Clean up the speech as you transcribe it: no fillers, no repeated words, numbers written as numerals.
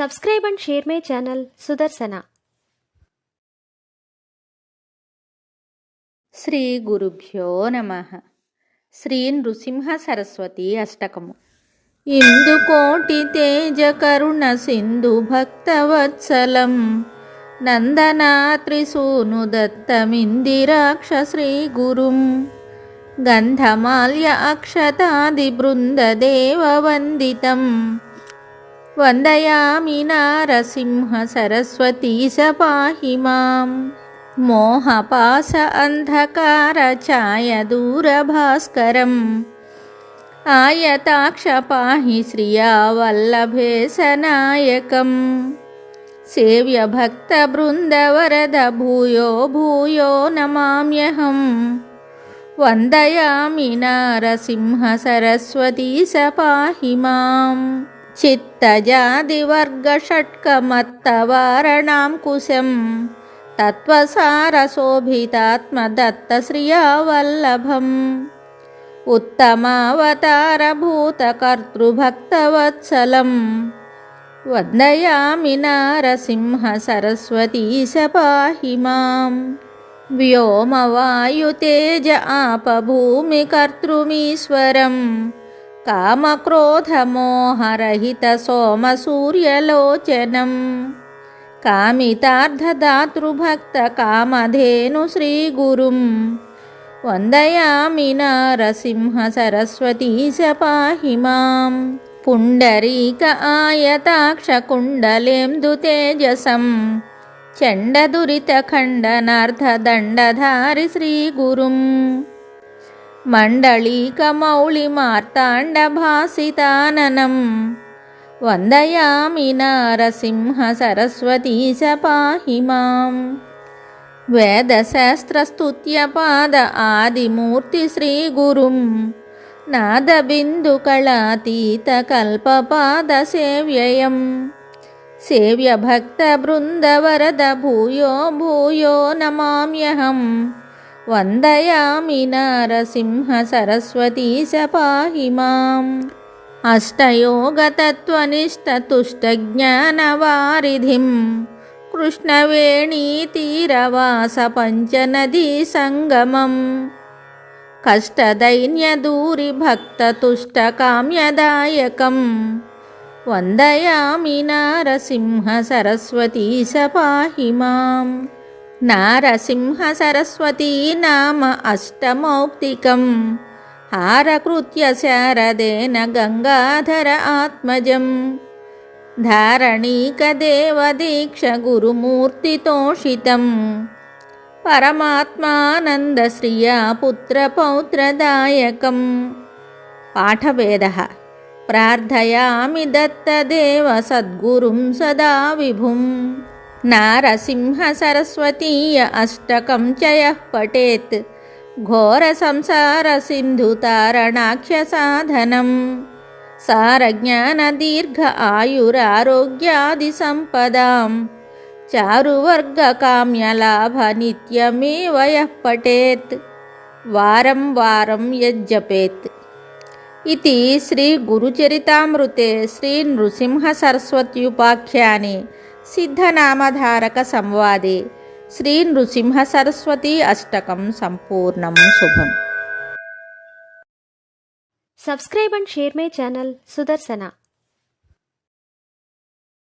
Subscribe and share my channel Sudarsana. Shri గురుభ్యో నమః. శ్రీ నృసింహ సరస్వతి అష్టకము. ఇందుకోటి తేజ కరుణ సింధు భక్తవత్సలం నందనాత్రిసూను దత్తమిందిరాక్ష శ్రీ గురుం గంధమాల్య అక్షతాది బృందదేవ వందితం వందయామి నారసింహ సరస్వతీశ పాహి మాం మోహపాస అంధకార ఛాయ దూరభాస్కరం ఆయతాక్ష పాహి శ్రియా వల్లభేశనాయకం సేవ్య భక్త బృంద వరద భూయో భూయో నమామ్యహం వందయామి నారసింహ సరస్వతీశ పాహి మాం చిత్తజాదివర్గ షట్కమత్తవారణాం కుశం తత్వసారశోభితాత్మదత్తశ్రియా వల్లభం ఉత్తమావతారభూతకర్తృభక్తవత్సలం వందయామి నారసింహ సరస్వతీశ పాహి మాం వ్యోమవాయుతేజ ఆపభూమికర్తృమీశ్వరం కామక్రోధమోహరహిత సోమసూర్యలోచనం కామితార్థదాతృభక్త కామధేను శ్రీగురుం వందయామి నారసింహ సరస్వతీశ పాహి మాం పుండరీక ఆయతాక్ష కుండలేందు తేజసం చండదురితఖండనార్థదండధారి శ్రీగురుం మండళీకమౌళిమార్తాండభాసితాననం వందయామి నారసింహ సరస్వతీశ పాహి మాం వేదశాస్త్రస్తుత్యపాద ఆదిమూర్తి శ్రీగురుం నాదబిందుకళాతీతకల్పపాదసేవ్యయం సేవ్య భక్త బృందవరద భూయో భూయో నమామ్యహం వందయామి నారసింహ సరస్వతీశ పాహి మాం అష్టయోగతత్వనిష్టతుష్టజ్ఞానవారిధిం కృష్ణవేణీతీరవాస పంచనదీ సంగమం కష్టదైన్యదూరి భక్తతుష్టకామ్యదాయకం వందయామి నారసింహ సరస్వతీశ పాహి మాం నారసింహ సరస్వతీ నామ అష్టమౌక్తికం హారకృత్య శారదేన గంగాధర ఆత్మజం ధారణీకదేవదీక్ష గురుమూర్తితోషితం పరమాత్మానందశ్రియా పుత్రపౌత్రదాయకం పాఠభేదః ప్రార్థయామి దత్తదేవ సద్గురుం సదా విభుం నారసింహ సరస్వతీయ అష్టకం చ యః పఠేత్ ఘోర సంసార సింధు తారణాఖ్య సాధనం సారజ్ఞాన దీర్ఘ ఆయురారోగ్యాది సంపదాం చారువర్గ కామ్యలాభ నిత్యమేవ యః పఠేత్ వారం వారం యజ్జపేత్. ఇతి శ్రీ గురుచరితామృతే శ్రీ నృసింహ సరస్వత్యుపాఖ్యానే సిద్ధనామధారక సంవాదే శ్రీ నృసింహ సరస్వతి అష్టకం సంపూర్ణం శుభం. Subscribe and share my channel Sudarsana.